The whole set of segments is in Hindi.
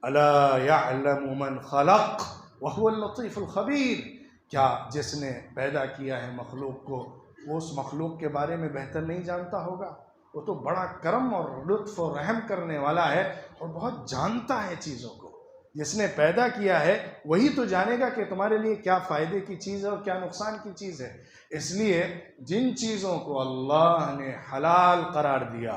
अला यअलमु मन खलक़ व हुवल लतीफ़ुल ख़बीर। क्या जिसने पैदा किया है मखलूक को, वो उस मखलूक के बारे में बेहतर नहीं जानता होगा? वो तो बड़ा करम और लुत्फ़ और रहम करने वाला है और बहुत जानता है चीज़ों को। जिसने पैदा किया है वही तो जानेगा कि तुम्हारे लिए क्या फ़ायदे की चीज़ है और क्या नुकसान की चीज़ है। इसलिए जिन चीज़ों को अल्लाह ने हलाल करार दिया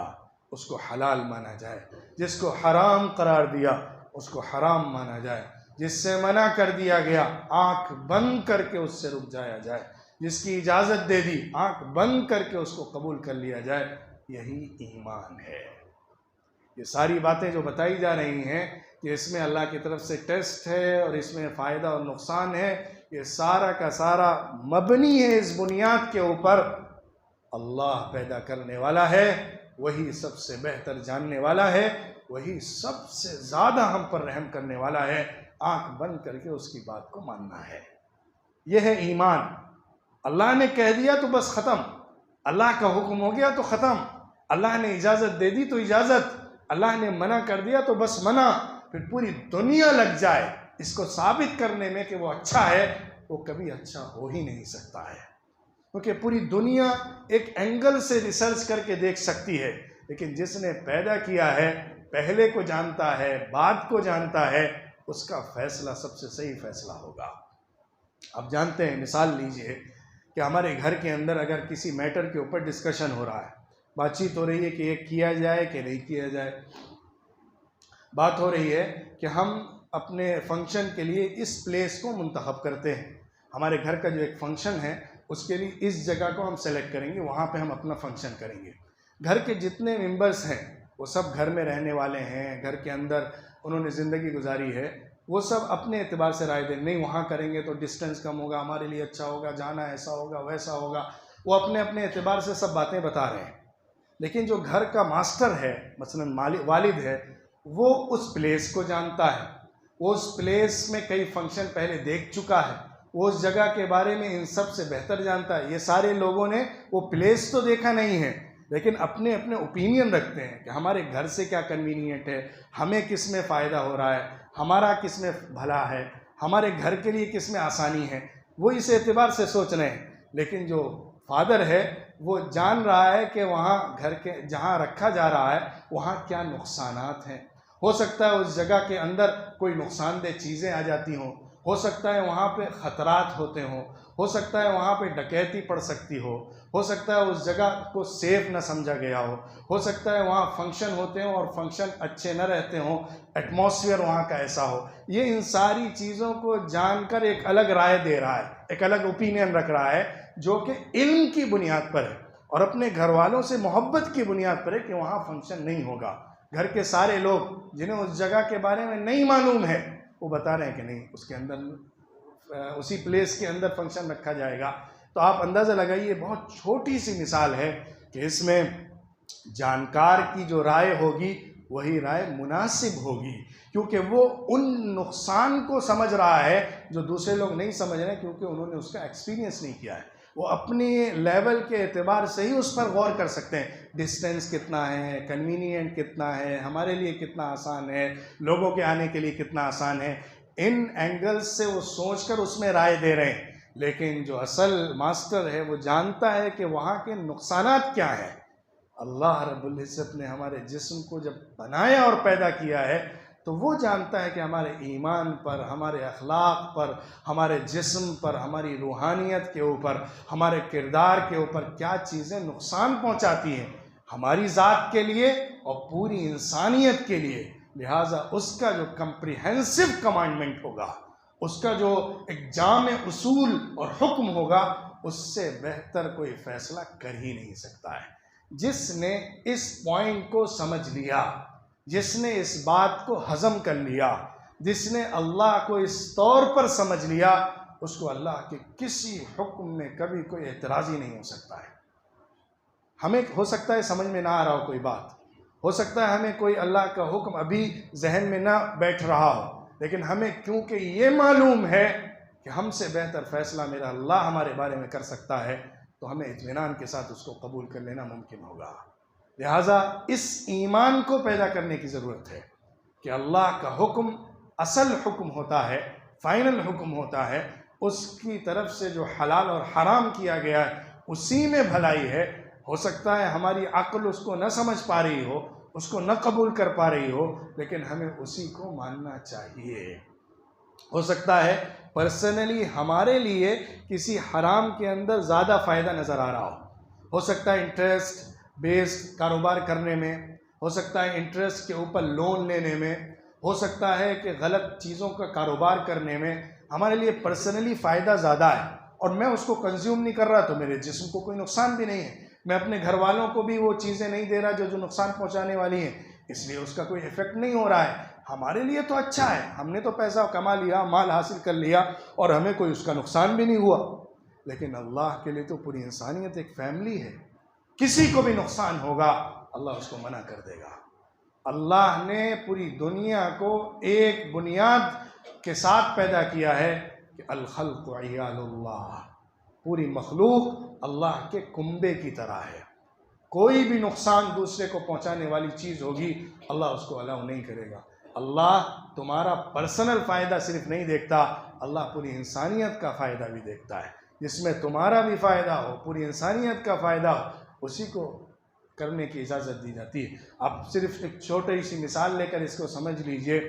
उसको हलाल माना जाए, जिसको हराम करार दिया उसको हराम माना जाए, जिससे मना कर दिया गया आंख बंद करके उससे रुक जाया जाए, जिसकी इजाज़त दे दी आंख बंद करके उसको कबूल कर लिया जाए। यही ईमान है। ये सारी बातें जो बताई जा रही हैं कि इसमें अल्लाह की तरफ से टेस्ट है और इसमें फ़ायदा और नुकसान है, ये सारा का सारा मबनी है इस बुनियाद के ऊपर अल्लाह पैदा करने वाला है, वही सबसे बेहतर जानने वाला है, वही सबसे ज़्यादा हम पर रहम करने वाला है। आंख बंद करके उसकी बात को मानना है। यह है ईमान। अल्लाह ने कह दिया तो बस ख़त्म, अल्लाह का हुक्म हो गया तो ख़त्म, अल्लाह ने इजाज़त दे दी तो इजाज़त, अल्लाह ने मना कर दिया तो बस मना। फिर पूरी दुनिया लग जाए इसको साबित करने में कि वो अच्छा है, वो कभी अच्छा हो ही नहीं सकता है। क्योंकि पूरी दुनिया एक एंगल से रिसर्च करके देख सकती है, लेकिन जिसने पैदा किया है, पहले को जानता है, बाद को जानता है, उसका फैसला सबसे सही फैसला होगा। आप जानते हैं, मिसाल लीजिए कि हमारे घर के अंदर अगर किसी मैटर के ऊपर डिस्कशन हो रहा है, बातचीत हो रही है कि ये किया जाए कि नहीं किया जाए, बात हो रही है कि हम अपने फंक्शन के लिए इस प्लेस को मुंतखब करते हैं, हमारे घर का जो एक फंक्शन है उसके लिए इस जगह को हम सेलेक्ट करेंगे, वहाँ पे हम अपना फंक्शन करेंगे। घर के जितने मेंबर्स हैं वो सब घर में रहने वाले हैं, घर के अंदर उन्होंने ज़िंदगी गुजारी है, वो सब अपने एतबार से राय दें, नहीं वहाँ करेंगे तो डिस्टेंस कम होगा, हमारे लिए अच्छा होगा, जाना ऐसा होगा वैसा होगा, वो अपने अपने एतबार से सब बातें बता रहे हैं। लेकिन जो घर का मास्टर है, मसलन वालिद है, वो उस प्लेस को जानता है, वो उस प्लेस में कई फंक्शन पहले देख चुका है, वो उस जगह के बारे में इन सब से बेहतर जानता है। ये सारे लोगों ने वो प्लेस तो देखा नहीं है, लेकिन अपने अपने ओपिनियन रखते हैं कि हमारे घर से क्या कन्वीनियंट है, हमें किस में फ़ायदा हो रहा है, हमारा किस में भला है, हमारे घर के लिए किस में आसानी है, वो इस एतबार से सोच रहे हैं। लेकिन जो फादर है वो जान रहा है कि वहाँ घर के जहाँ रखा जा रहा है वहाँ क्या नुकसानात हैं। हो सकता है उस जगह के अंदर कोई नुकसानदेह चीज़ें आ जाती हों, हो सकता है वहाँ पे ख़तरात होते हों, हो सकता है वहाँ पे डकैती पड़ सकती हो सकता है उस जगह को सेफ़ न समझा गया हो सकता है वहाँ फंक्शन होते हों और फंक्शन अच्छे न रहते हों, एटमॉस्फेयर वहाँ का ऐसा हो। ये इन सारी चीज़ों को जानकर एक अलग राय दे रहा है, एक अलग ओपिनियन रख रहा है, जो कि इल्म की बुनियाद पर है और अपने घर वालों से मोहब्बत की बुनियाद पर है कि वहाँ फंक्शन नहीं होगा। घर के सारे लोग जिन्हें उस जगह के बारे में नहीं मालूम है वो बता रहे हैं कि नहीं, उसके अंदर उसी प्लेस के अंदर फंक्शन रखा जाएगा। तो आप अंदाज़ा लगाइए, बहुत छोटी सी मिसाल है कि इसमें जानकार की जो राय होगी वही राय मुनासिब होगी, क्योंकि वो उन नुकसान को समझ रहा है जो दूसरे लोग नहीं समझ रहे, क्योंकि उन्होंने उसका एक्सपीरियंस नहीं किया है। वो अपने लेवल के एतबार से ही उस पर गौर कर सकते हैं, डिस्टेंस कितना है, कन्वीनियंट कितना है, हमारे लिए कितना आसान है, लोगों के आने के लिए कितना आसान है। इन एंगल्स से वो सोचकर उसमें राय दे रहे हैं। लेकिन जो असल मास्टर है वो जानता है कि वहाँ के नुकसानात क्या हैं। अल्लाह रब्बुल इज़्ज़त ने हमारे जिस्म को जब बनाया और पैदा किया है तो वो जानता है कि हमारे ईमान पर, हमारे अखलाक पर, हमारे जिस्म पर, हमारी रूहानियत के ऊपर, हमारे किरदार के ऊपर क्या चीज़ें नुकसान पहुंचाती हैं हमारी ज़ात के लिए और पूरी इंसानियत के लिए। लिहाजा उसका जो कंप्रिहेंसिव कमांडमेंट होगा, उसका जो एक जामे उसूल और हुक्म होगा, उससे बेहतर कोई फ़ैसला कर ही नहीं सकता है। जिसने इस पॉइंट को समझ लिया, जिसने इस बात को हज़म कर लिया, जिसने अल्लाह को इस तौर पर समझ लिया, उसको अल्लाह के किसी हुक्म में कभी कोई एतराज़ ही नहीं हो सकता है। हमें हो सकता है समझ में ना आ रहा हो कोई बात, हो सकता है हमें कोई अल्लाह का हुक्म अभी जहन में ना बैठ रहा हो, लेकिन हमें क्योंकि ये मालूम है कि हमसे बेहतर फ़ैसला मेरा अल्लाह हमारे बारे में कर सकता है, तो हमें इत्मीनान के साथ उसको कबूल कर लेना मुमकिन होगा। लिहाजा इस ईमान को पैदा करने की ज़रूरत है कि अल्लाह का हुक्म असल हुक्म होता है, फाइनल हुक्म होता है, उसकी तरफ से जो हलाल और हराम किया गया है उसी में भलाई है। हो सकता है हमारी अक्ल उसको न समझ पा रही हो, उसको न कबूल कर पा रही हो, लेकिन हमें उसी को मानना चाहिए। हो सकता है पर्सनली हमारे लिए किसी हराम के अंदर ज़्यादा फ़ायदा नज़र आ रहा हो सकता है इंटरेस्ट बेस्ड कारोबार करने में, हो सकता है इंटरेस्ट के ऊपर लोन लेने में, हो सकता है कि गलत चीज़ों का कारोबार करने में हमारे लिए पर्सनली फ़ायदा ज़्यादा है और मैं उसको कंज्यूम नहीं कर रहा तो मेरे जिस्म को कोई नुकसान भी नहीं है, मैं अपने घर वालों को भी वो चीज़ें नहीं दे रहा जो नुकसान पहुंचाने वाली हैं, इसलिए उसका कोई इफेक्ट नहीं हो रहा है। हमारे लिए तो अच्छा है, हमने तो पैसा कमा लिया, माल हासिल कर लिया और हमें कोई उसका नुकसान भी नहीं हुआ। लेकिन अल्लाह के लिए तो पूरी इंसानियत एक फैमिली है, किसी को भी नुकसान होगा अल्लाह उसको मना कर देगा। अल्लाह ने पूरी दुनिया को एक बुनियाद के साथ पैदा किया है कि अल खल्क़ु इयालुल्लाह, पूरी मखलूक अल्लाह के कुंबे की तरह है। कोई भी नुकसान दूसरे को पहुंचाने वाली चीज़ होगी अल्लाह उसको अलाउ नहीं करेगा। अल्लाह तुम्हारा पर्सनल फ़ायदा सिर्फ नहीं देखता, अल्लाह पूरी इंसानियत का फ़ायदा भी देखता है। जिसमें तुम्हारा भी फ़ायदा हो, पूरी इंसानियत का फ़ायदा हो, उसी को करने की इजाज़त दी जाती है। आप सिर्फ एक छोटी सी मिसाल लेकर इसको समझ लीजिए।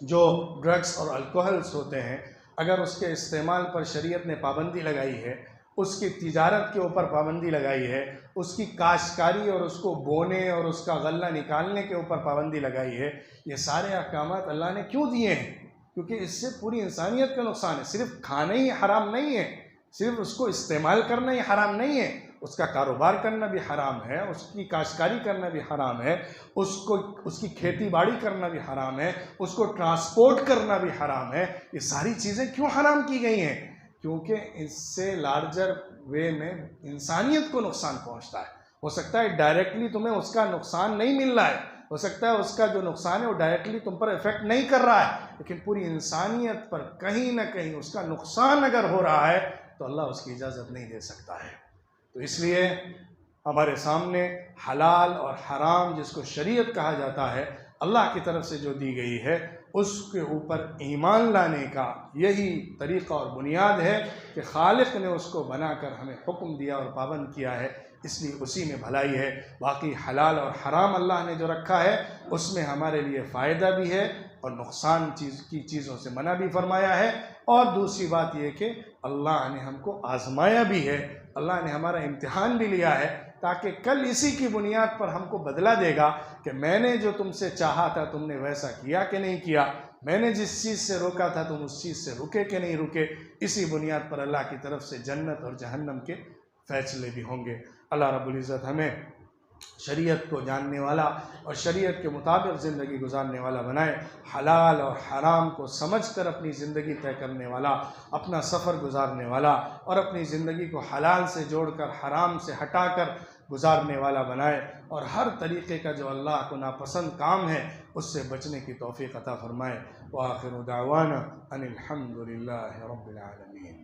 जो ड्रग्स और अल्कोहल्स होते हैं, अगर उसके इस्तेमाल पर शरीयत ने पाबंदी लगाई है, उसकी तिजारत के ऊपर पाबंदी लगाई है, उसकी काश्तकारी और उसको बोने और उसका गल्ला निकालने के ऊपर पाबंदी लगाई है, ये सारे अहकामात अल्लाह ने क्यों दिए हैं? क्योंकि इससे पूरी इंसानियत का नुकसान है। सिर्फ खाना ही हराम नहीं है, सिर्फ उसको इस्तेमाल करना ही हराम नहीं है, उसका कारोबार करना भी हराम है, उसकी काश्तकारी करना भी हराम है, उसकी खेती बाड़ी करना भी हराम है, उसको ट्रांसपोर्ट करना भी हराम है। ये सारी चीज़ें क्यों हराम की गई हैं? क्योंकि इससे लार्जर वे में इंसानियत को नुकसान पहुंचता है। हो सकता है डायरेक्टली तुम्हें उसका नुकसान नहीं मिल रहा है, हो सकता है उसका जो नुकसान है वो डायरेक्टली तुम पर इफेक्ट नहीं कर रहा है, लेकिन पूरी इंसानियत पर कहीं ना कहीं उसका नुकसान अगर हो रहा है तो अल्लाह उसकी इजाज़त नहीं दे सकता है। तो इसलिए हमारे सामने हलाल और हराम, जिसको शरीयत कहा जाता है, अल्लाह की तरफ से जो दी गई है, उसके ऊपर ईमान लाने का यही तरीक़ा और बुनियाद है कि खालिक ने उसको बनाकर हमें हुक्म दिया और पाबंद किया है, इसलिए उसी में भलाई है। बाकी हलाल और हराम अल्लाह ने जो रखा है उसमें हमारे लिए फ़ायदा भी है और नुकसान चीज़ों से मना भी फरमाया है। और दूसरी बात यह कि अल्लाह ने हमको आज़माया भी है, अल्लाह ने हमारा इम्तिहान भी लिया है, ताकि कल इसी की बुनियाद पर हमको बदला देगा कि मैंने जो तुमसे चाहा था तुमने वैसा किया कि नहीं किया, मैंने जिस चीज़ से रोका था तुम उस चीज़ से रुके कि नहीं रुके। इसी बुनियाद पर अल्लाह की तरफ से जन्नत और जहन्नम के फ़ैसले भी होंगे। अल्लाह रब्बुल इज़्ज़त हमें शरीयत को जानने वाला और शरीयत के मुताबिक ज़िंदगी गुजारने वाला बनाए, हलाल और हराम को समझकर अपनी ज़िंदगी तय करने वाला, अपना सफ़र गुजारने वाला और अपनी ज़िंदगी को हलाल से जोड़कर हराम से हटाकर गुजारने वाला बनाए, और हर तरीक़े का जो अल्लाह को नापसंद काम है उससे बचने की तौफ़ीक़ अता फ़रमाए। व आखिरु दावाना अनिल हम्दुलिल्लाहि रब्बिल आलमीन।